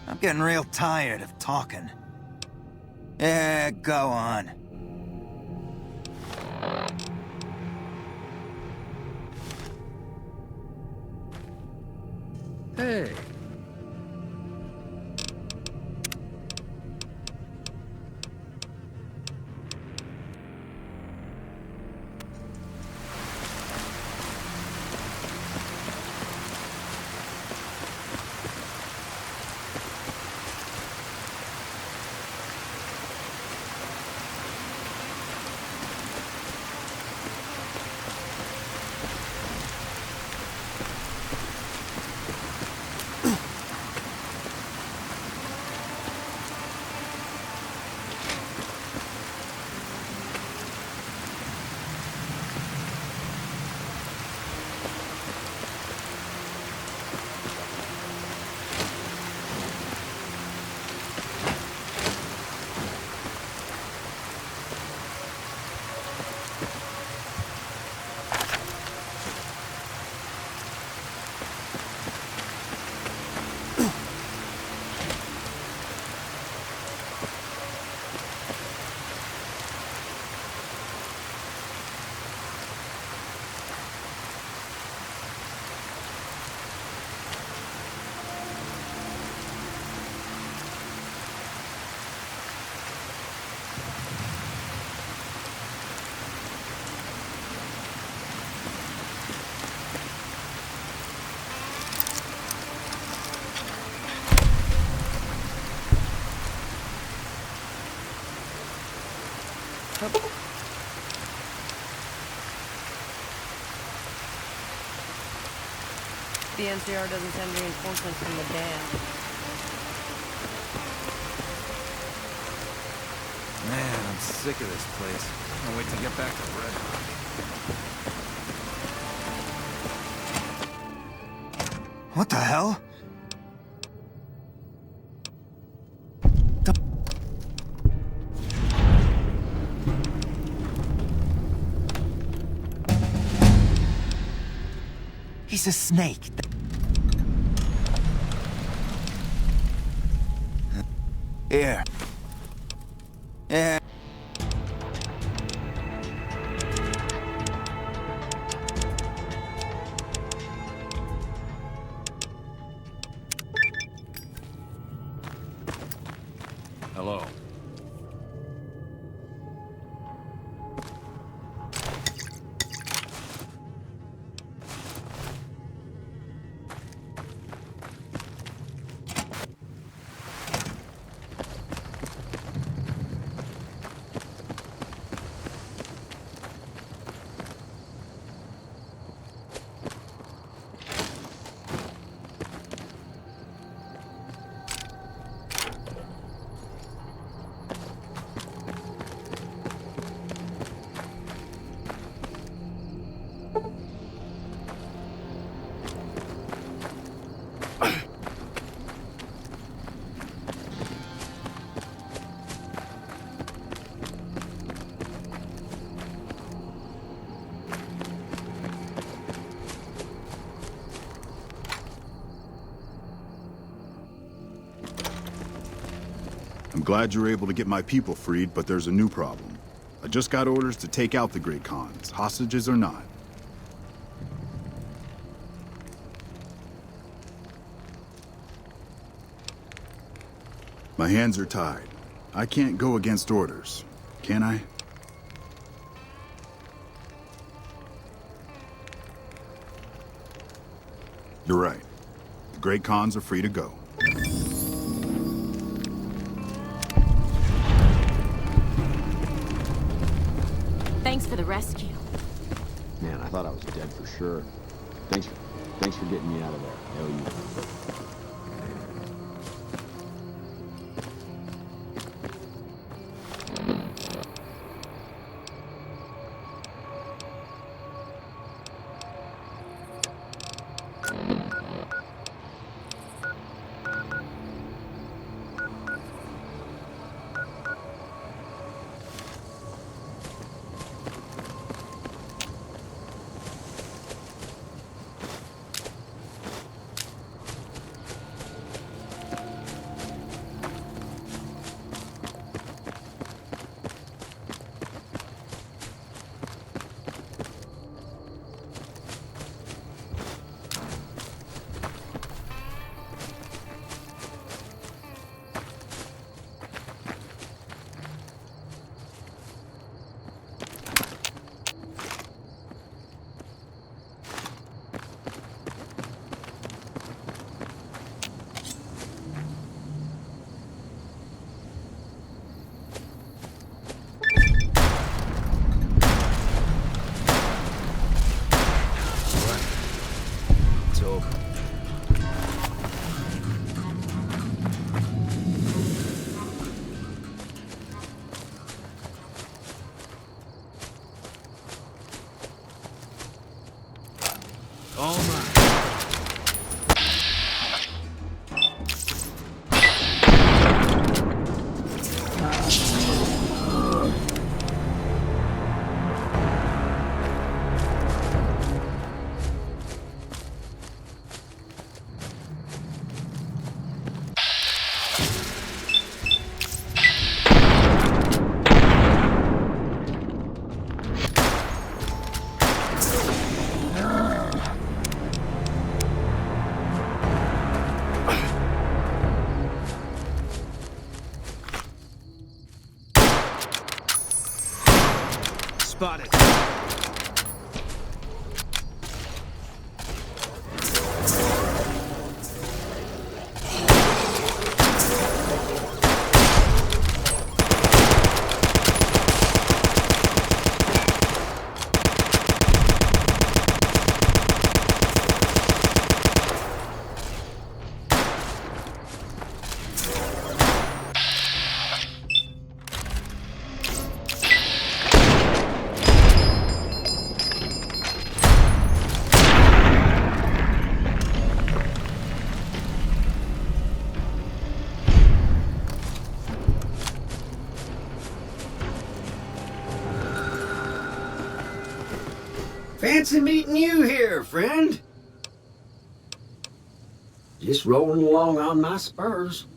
I'm getting real tired of talking. Yeah, go on. Hey. The NCR doesn't send reinforcements from the dam. Man, I'm sick of this place. Can't wait to get back to Red Rock. What the hell? He's a snake. Here. Yeah. Hello. I'm glad you were able to get my people freed, but there's a new problem. I just got orders to take out the Great Khans, hostages or not. My hands are tied. I can't go against orders, can I? You're right. The Great Khans are free to go. Thanks for the rescue. Man, I thought I was dead for sure. Thanks for getting me out of there. I owe you. Fancy meeting you here, friend. Just rolling along on my spurs.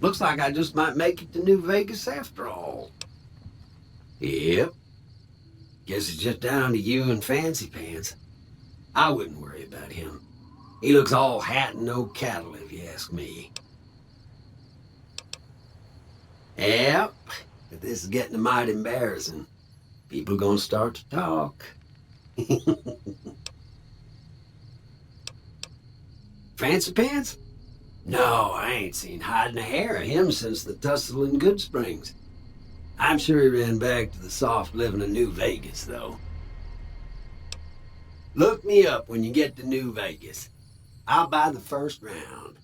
Looks like I just might make it to New Vegas after all. Yep. Guess it's just down to you and Fancy Pants. I wouldn't worry about him. He looks all hat and no cattle, if you ask me. Yep. But this is getting mighty embarrassing. People gonna start to talk. Fancy Pants? No, I ain't seen hide and hair of him since the tussle in Goodsprings. I'm sure he ran back to the soft living of New Vegas, though. Look me up when you get to New Vegas. I'll buy the first round.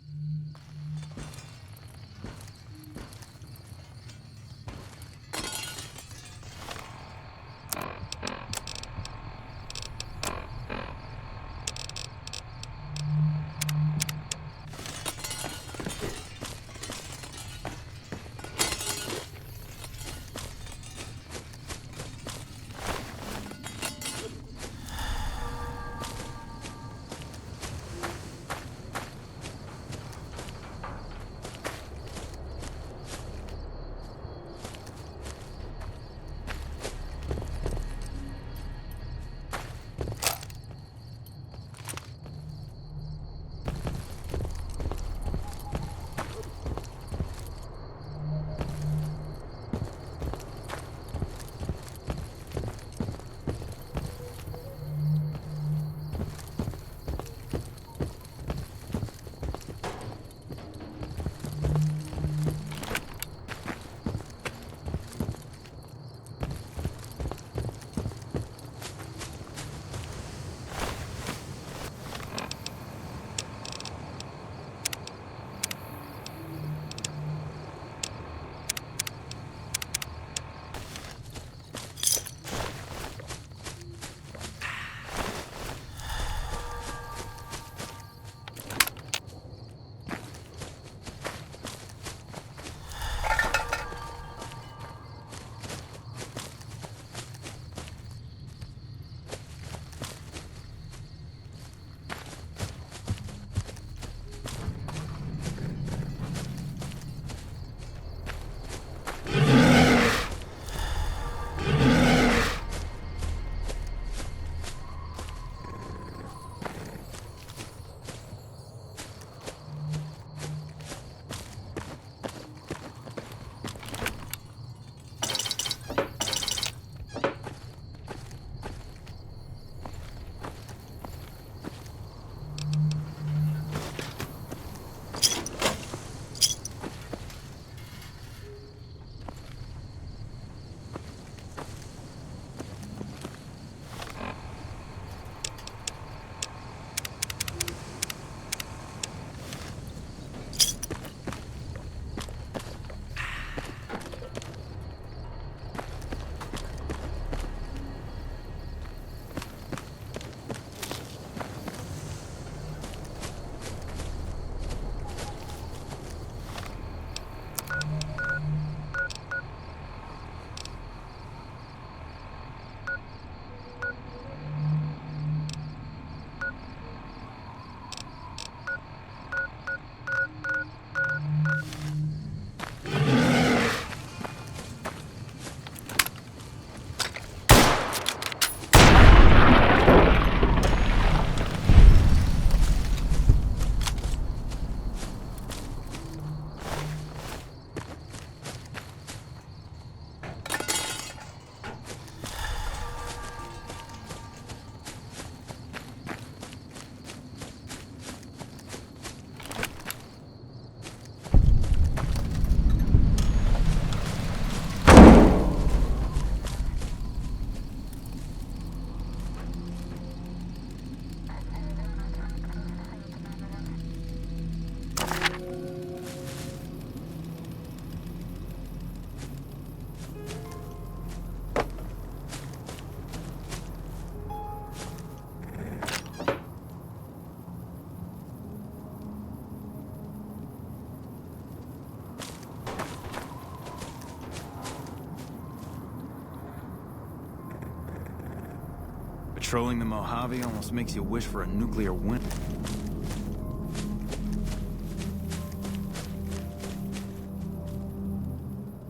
Patrolling the Mojave almost makes you wish for a nuclear winter.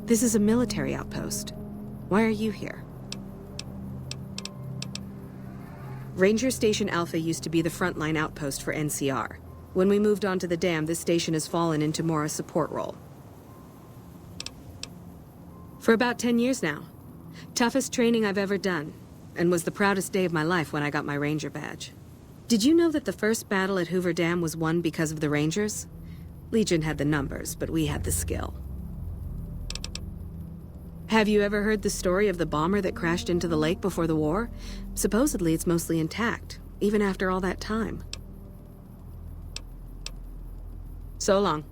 This is a military outpost. Why are you here? Ranger Station Alpha used to be the frontline outpost for NCR. When we moved onto the dam, this station has fallen into more a support role. For about 10 years now. Toughest training I've ever done, and was the proudest day of my life when I got my Ranger badge. Did you know that the first battle at Hoover Dam was won because of the Rangers? Legion had the numbers, but we had the skill. Have you ever heard the story of the bomber that crashed into the lake before the war? Supposedly it's mostly intact, even after all that time. So long.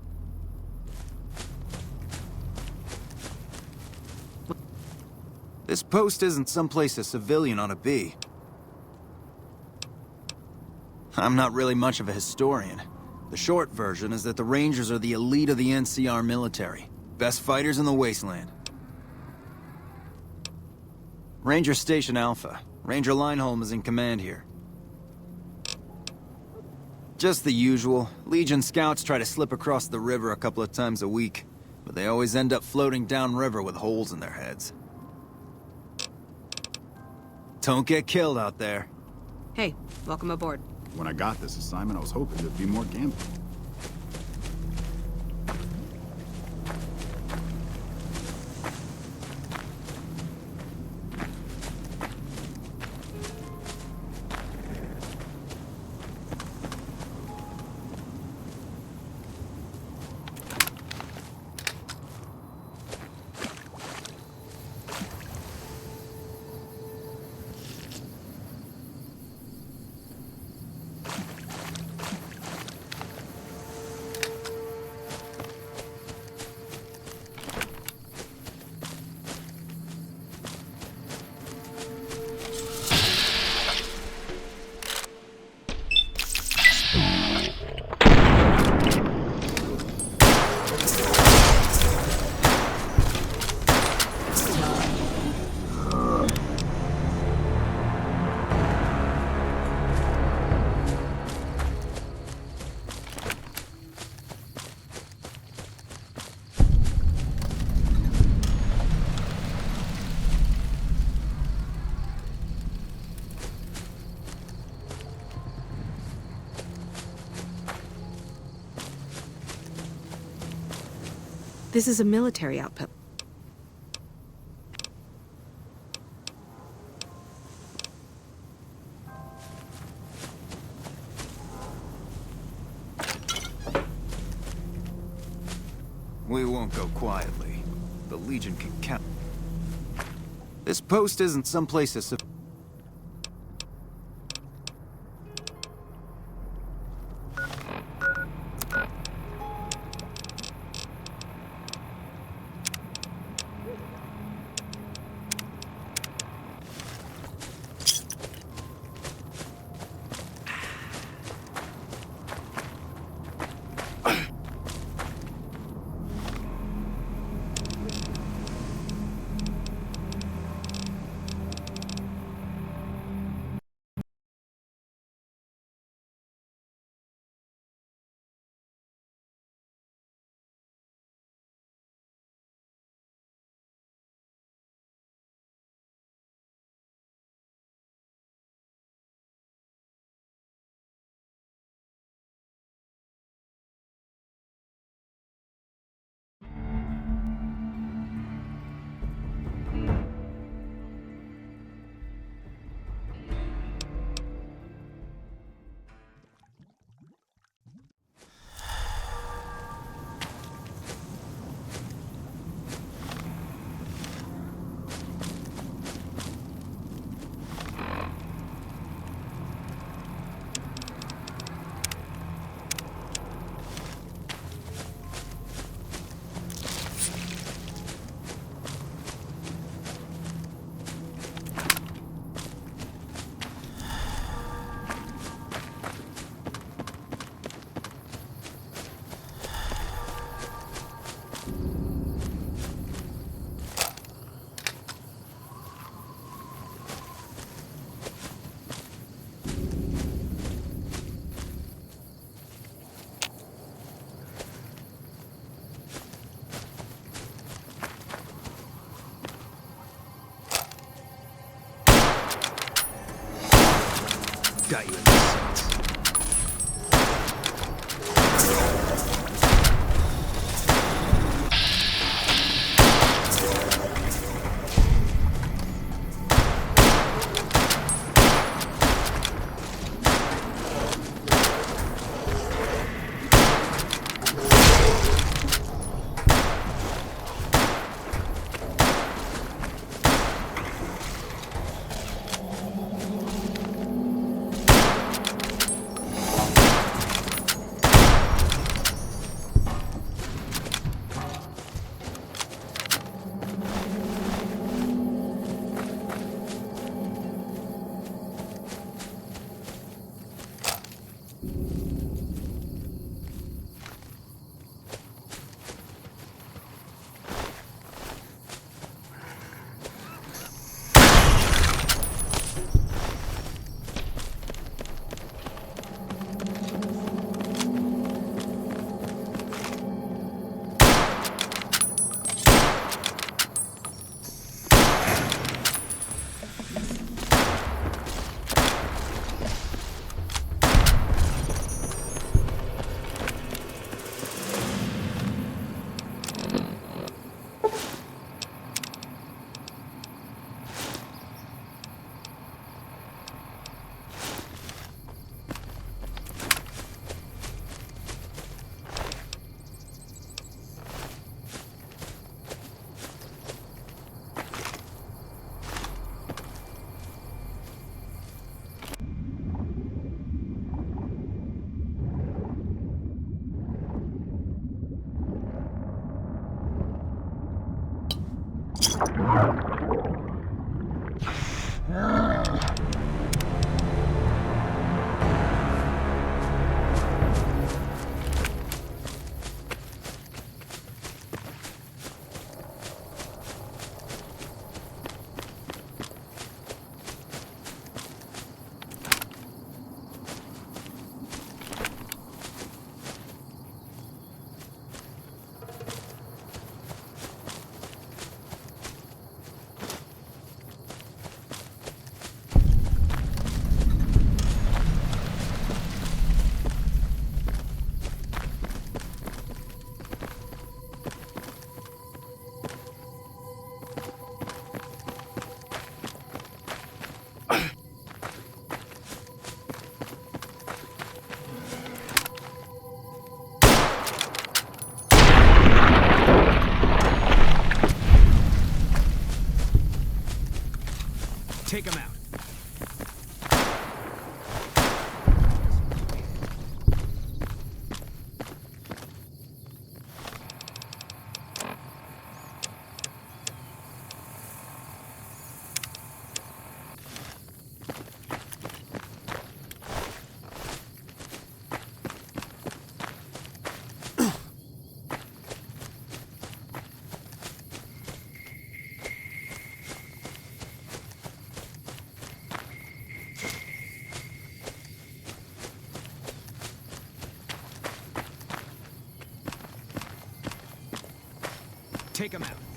This post isn't someplace a civilian ought to be. I'm not really much of a historian. The short version is that the Rangers are the elite of the NCR military. Best fighters in the wasteland. Ranger Station Alpha. Ranger Lineholm is in command here. Just the usual. Legion scouts try to slip across the river a couple of times a week, but they always end up floating downriver with holes in their heads. Don't get killed out there. Hey, welcome aboard. When I got this assignment, I was hoping there'd be more gambling. This is a military outpost. We won't go quietly. The Legion can count. This post isn't someplace a... got you in the sights. Take him out. Take him out.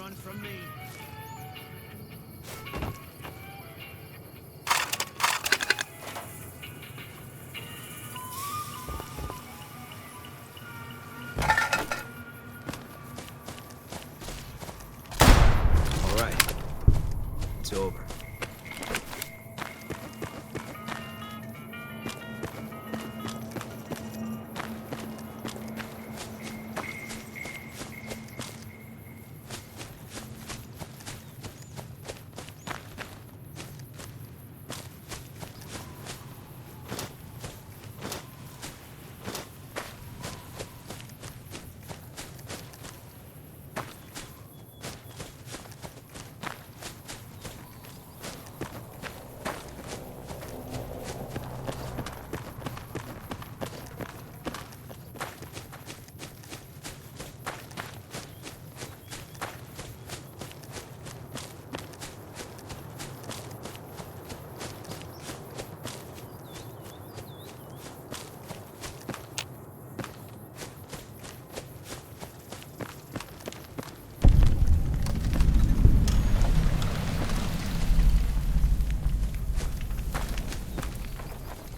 one from me. All right. It's over.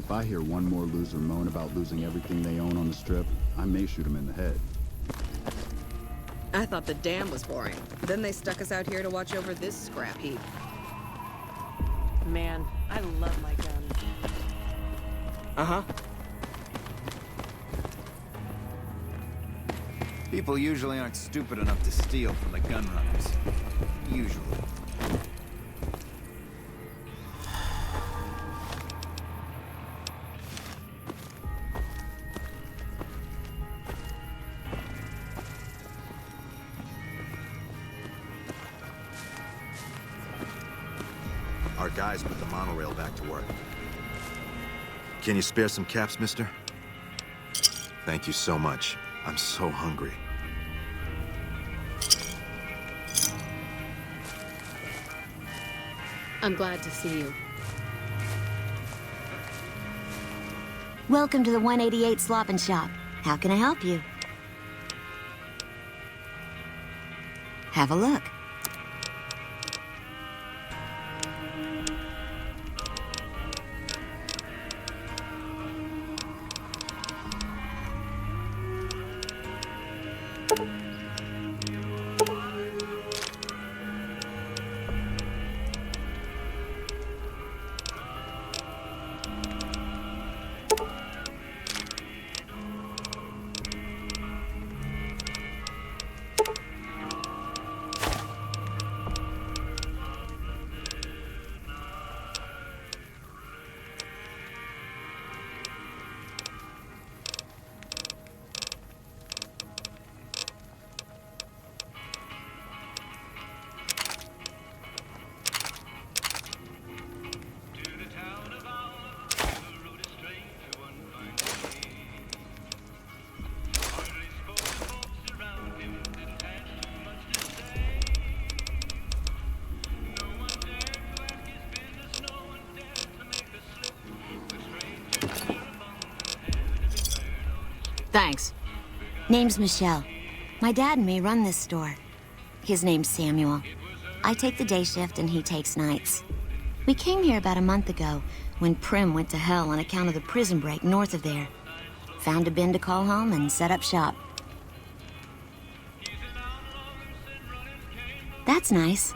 If I hear one more loser moan about losing everything they own on the Strip, I may shoot him in the head. I thought the dam was boring. Then they stuck us out here to watch over this scrap heap. Man, I love my guns. Uh-huh. People usually aren't stupid enough to steal from the gun runners. Usually. Our guys put the monorail back to work. Can you spare some caps, mister? Thank you so much. I'm so hungry. I'm glad to see you. Welcome to the 188 Slop and Shop. How can I help you? Have a look. Thanks. Name's Michelle. My dad and me run this store. His name's Samuel. I take the day shift and he takes nights. We came here about a month ago when Prim went to hell on account of the prison break north of there. Found a bin to call home and set up shop. That's nice.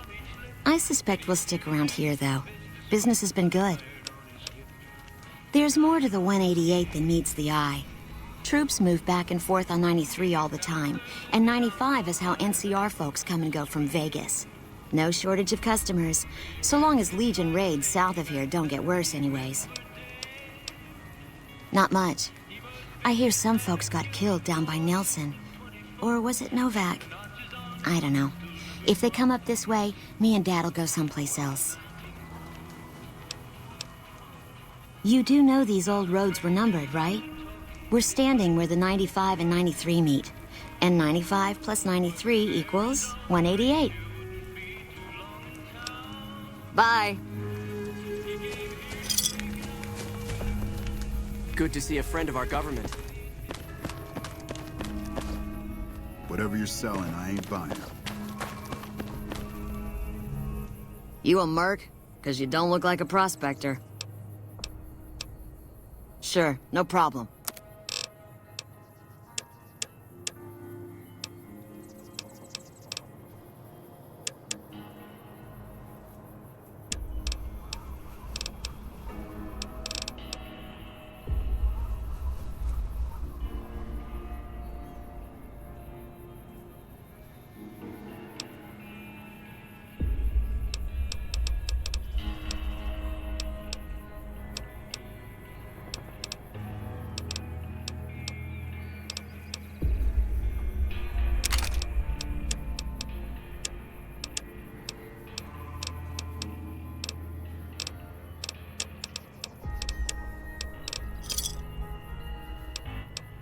I suspect we'll stick around here, though. Business has been good. There's more to the 188 than meets the eye. Troops move back and forth on 93 all the time, and 95 is how NCR folks come and go from Vegas. No shortage of customers, so long as Legion raids south of here don't get worse anyways. Not much. I hear some folks got killed down by Nelson. Or was it Novak? I don't know. If they come up this way, me and Dad'll go someplace else. You do know these old roads were numbered, right? We're standing where the 95 and 93 meet. And 95 plus 93 equals 188. Bye. Good to see a friend of our government. Whatever you're selling, I ain't buying. You a merc? Because you don't look like a prospector. Sure, no problem.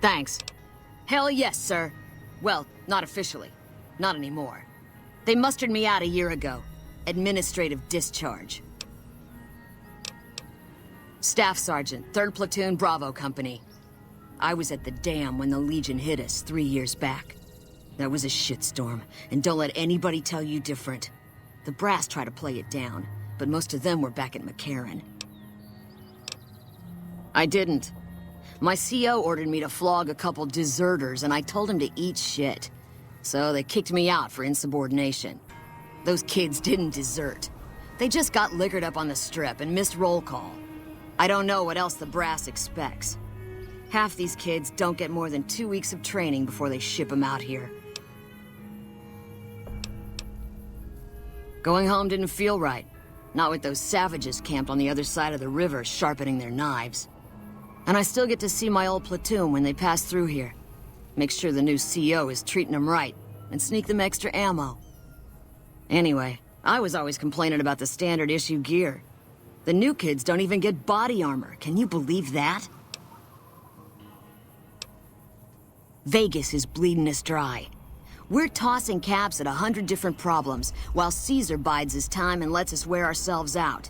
Thanks. Hell yes, sir. Well, not officially. Not anymore. They mustered me out a year ago. Administrative discharge. Staff Sergeant, 3rd Platoon Bravo Company. I was at the dam when the Legion hit us 3 years back. That was a shitstorm, and don't let anybody tell you different. The brass tried to play it down, but most of them were back at McCarran. I didn't. My CO ordered me to flog a couple deserters, and I told him to eat shit. So they kicked me out for insubordination. Those kids didn't desert. They just got liquored up on the strip and missed roll call. I don't know what else the brass expects. Half these kids don't get more than 2 weeks of training before they ship them out here. Going home didn't feel right. Not with those savages camped on the other side of the river sharpening their knives. And I still get to see my old platoon when they pass through here. Make sure the new CO is treating them right, and sneak them extra ammo. Anyway, I was always complaining about the standard issue gear. The new kids don't even get body armor. Can you believe that? Vegas is bleeding us dry. We're tossing caps at 100 different problems, while Caesar bides his time and lets us wear ourselves out.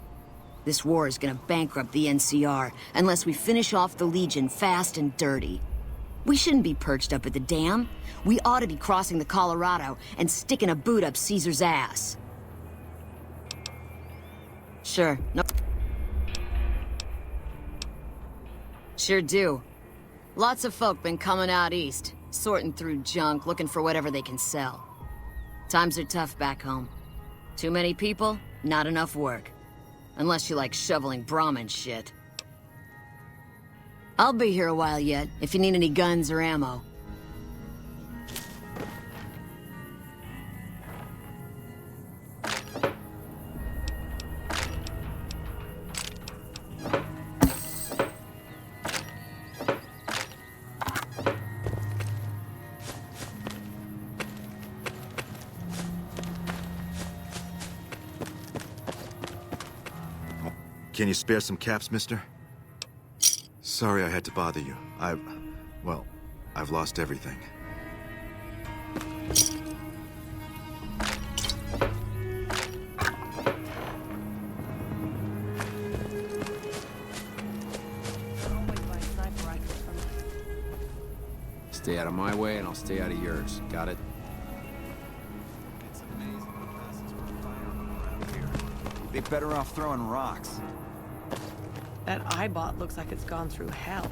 This war is gonna bankrupt the NCR unless we finish off the Legion fast and dirty. We shouldn't be perched up at the dam. We ought to be crossing the Colorado and sticking a boot up Caesar's ass. Sure, no. Sure do. Lots of folk been coming out east, sorting through junk, looking for whatever they can sell. Times are tough back home. Too many people, not enough work. Unless you like shoveling Brahmin shit. I'll be here a while yet, if you need any guns or ammo. Can you spare some caps, mister? Sorry I had to bother you. Well, I've lost everything. Stay out of my way and I'll stay out of yours. Got it? It's amazing the passes for firearms around here. You'd be better off throwing rocks. That eyebot looks like it's gone through hell.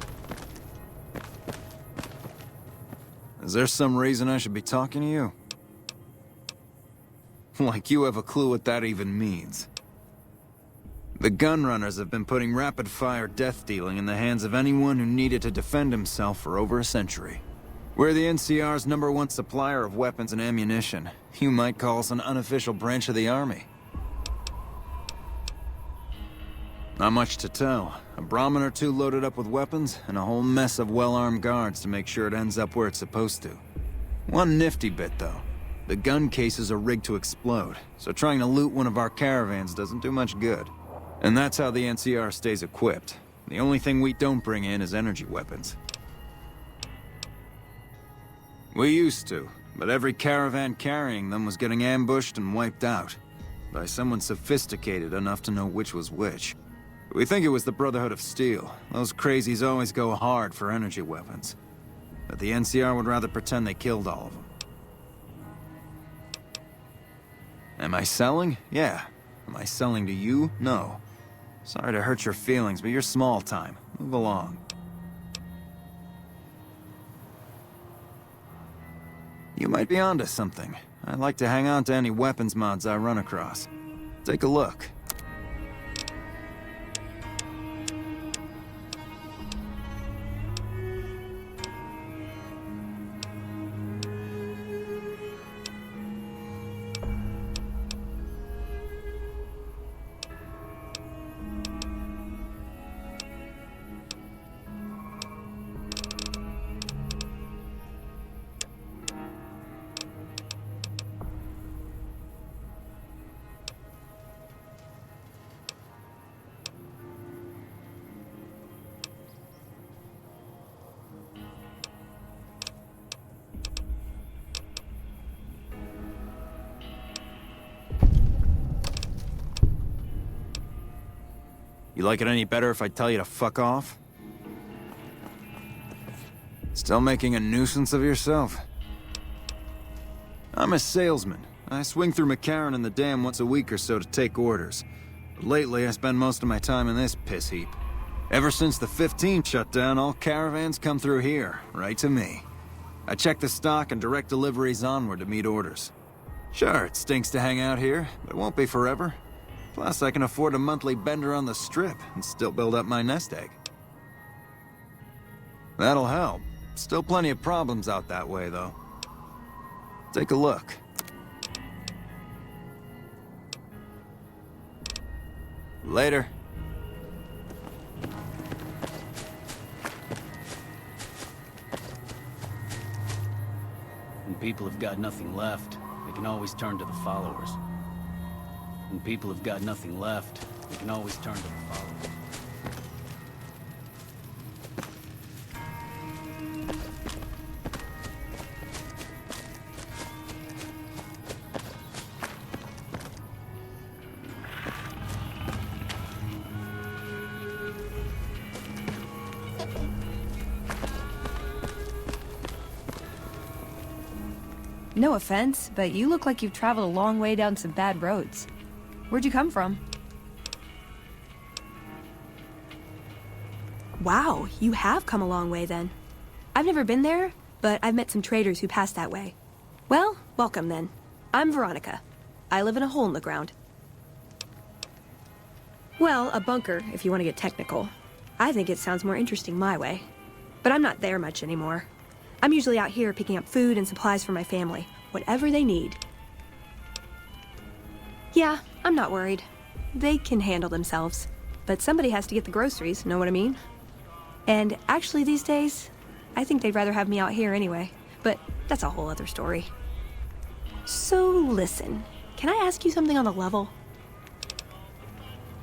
Is there some reason I should be talking to you? Like you have a clue what that even means. The gunrunners have been putting rapid-fire death dealing in the hands of anyone who needed to defend himself for over a century. We're the NCR's #1 supplier of weapons and ammunition. You might call us an unofficial branch of the Army. Not much to tell. A Brahmin or two loaded up with weapons, and a whole mess of well-armed guards to make sure it ends up where it's supposed to. One nifty bit, though. The gun cases are rigged to explode, so trying to loot one of our caravans doesn't do much good. And that's how the NCR stays equipped. The only thing we don't bring in is energy weapons. We used to, but every caravan carrying them was getting ambushed and wiped out. By someone sophisticated enough to know which was which. We think it was the Brotherhood of Steel. Those crazies always go hard for energy weapons. But the NCR would rather pretend they killed all of them. Am I selling? Yeah. Am I selling to you? No. Sorry to hurt your feelings, but you're small time. Move along. You might be onto something. I like to hang on to any weapons mods I run across. Take a look. You like it any better if I tell you to fuck off? Still making a nuisance of yourself? I'm a salesman. I swing through McCarran and the Dam once a week or so to take orders. But lately, I spend most of my time in this piss heap. Ever since the 15 shut down, all caravans come through here, right to me. I check the stock and direct deliveries onward to meet orders. Sure, it stinks to hang out here, but it won't be forever. Plus, I can afford a monthly bender on the Strip and still build up my nest egg. That'll help. Still plenty of problems out that way, though. Take a look. Later. When people have got nothing left, they can always turn to the followers. When people have got nothing left, they can always turn to the followers. No offense, but you look like you've traveled a long way down some bad roads. Where'd you come from? Wow, you have come a long way then. I've never been there, but I've met some traders who passed that way. Well, welcome then. I'm Veronica. I live in a hole in the ground. Well, a bunker, if you want to get technical. I think it sounds more interesting my way. But I'm not there much anymore. I'm usually out here picking up food and supplies for my family, whatever they need. Yeah, I'm not worried. They can handle themselves. But somebody has to get the groceries, know what I mean? And actually these days, I think they'd rather have me out here anyway. But that's a whole other story. So listen, can I ask you something on the level?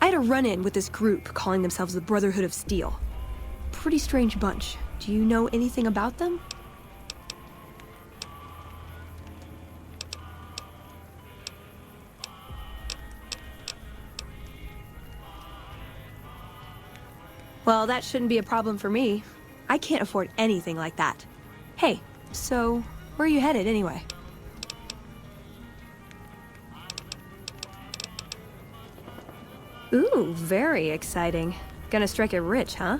I had a run-in with this group calling themselves the Brotherhood of Steel. Pretty strange bunch. Do you know anything about them? Well, that shouldn't be a problem for me. I can't afford anything like that. Hey, so where are you headed anyway? Ooh, very exciting. Gonna strike it rich, huh?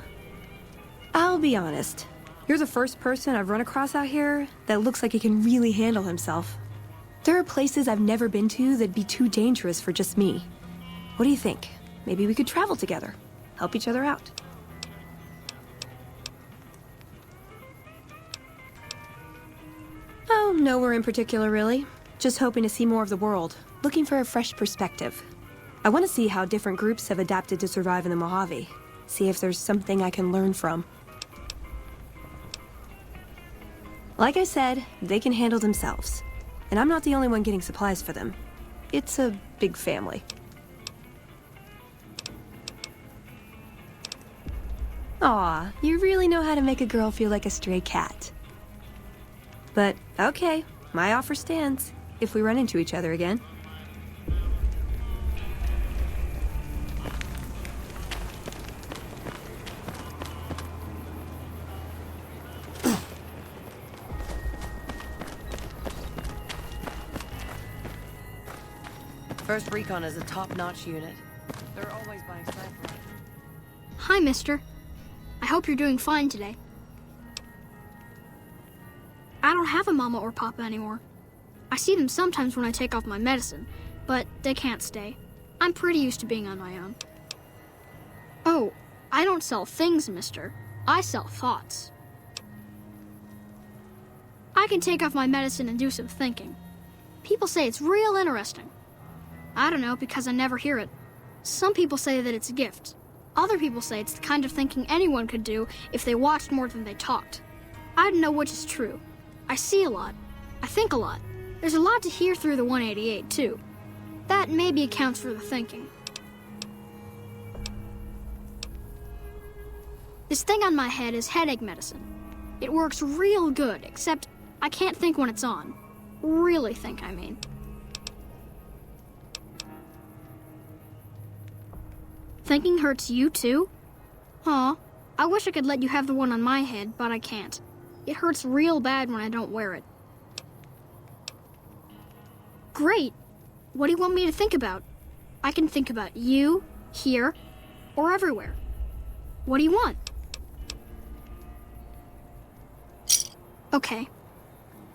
I'll be honest. You're the first person I've run across out here that looks like he can really handle himself. There are places I've never been to that'd be too dangerous for just me. What do you think? Maybe we could travel together, help each other out. Oh, nowhere in particular, really. Just hoping to see more of the world, looking for a fresh perspective. I want to see how different groups have adapted to survive in the Mojave. See if there's something I can learn from. Like I said, they can handle themselves. And I'm not the only one getting supplies for them. It's a big family. Aw, you really know how to make a girl feel like a stray cat. But, okay, my offer stands, if we run into each other again. First Recon is a top-notch unit. They're always buying sniper rifles. Hi, mister. I hope you're doing fine today. I don't have a mama or papa anymore. I see them sometimes when I take off my medicine, but they can't stay. I'm pretty used to being on my own. Oh, I don't sell things, mister. I sell thoughts. I can take off my medicine and do some thinking. People say it's real interesting. I don't know, because I never hear it. Some people say that it's a gift. Other people say it's the kind of thinking anyone could do if they watched more than they talked. I don't know which is true. I see a lot. I think a lot. There's a lot to hear through the 188, too. That maybe accounts for the thinking. This thing on my head is headache medicine. It works real good, except I can't think when it's on. Really think, I mean. Thinking hurts you, too? Aw, I wish I could let you have the one on my head, but I can't. It hurts real bad when I don't wear it. Great. What do you want me to think about? I can think about you, here, or everywhere. What do you want? Okay.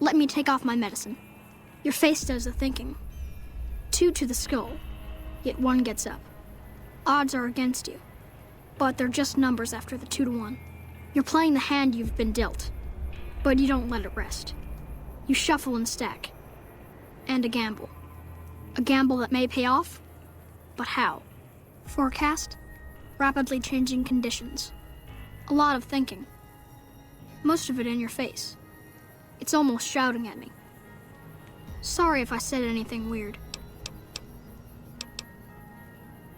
Let me take off my medicine. Your face does the thinking. 2 to the skull, yet 1 gets up. Odds are against you, but they're just numbers after the 2 to 1. You're playing the hand you've been dealt, but you don't let it rest. You shuffle and stack. And a gamble. A gamble that may pay off, but how? Forecast? Rapidly changing conditions. A lot of thinking. Most of it in your face. It's almost shouting at me. Sorry if I said anything weird.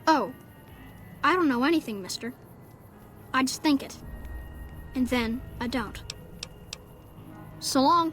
Oh, I don't know anything, mister. I just think it. And then I don't. So long.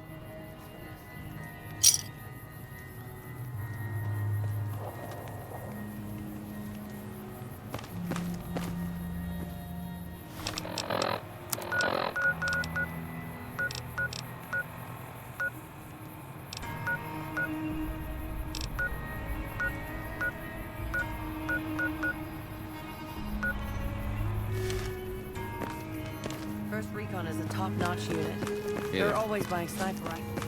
First Recon is a top-notch unit. They're always buying sniper rifles.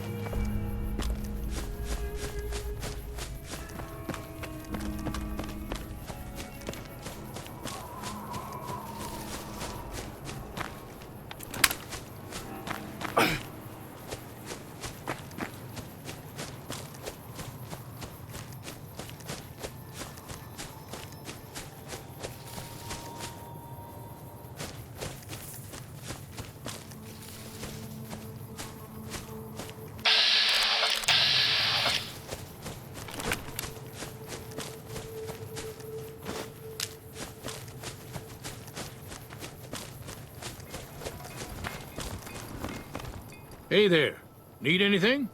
Hey there. Need anything?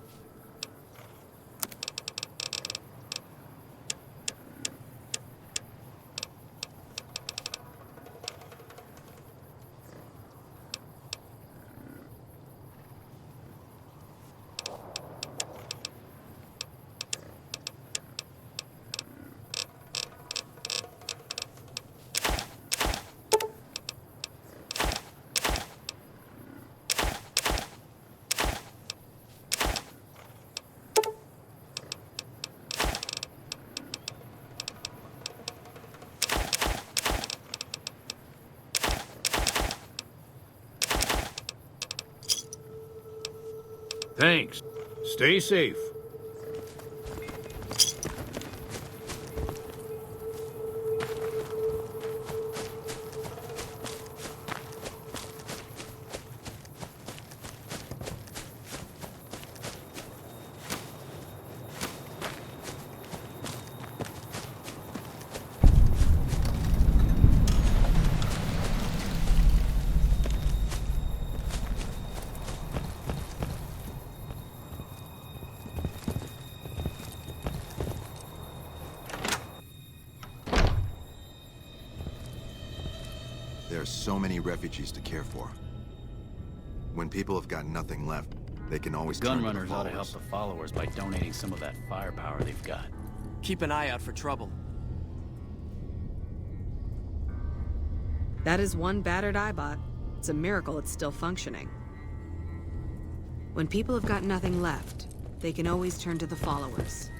Thanks. Stay safe. There are so many refugees to care for. When people have got nothing left, they can always turn to the Gunrunners ought to help followers. the followers by donating some of that firepower they've got. Keep an eye out for trouble. That is one battered eyebot. It's a miracle it's still functioning. When people have got nothing left, they can always turn to the followers.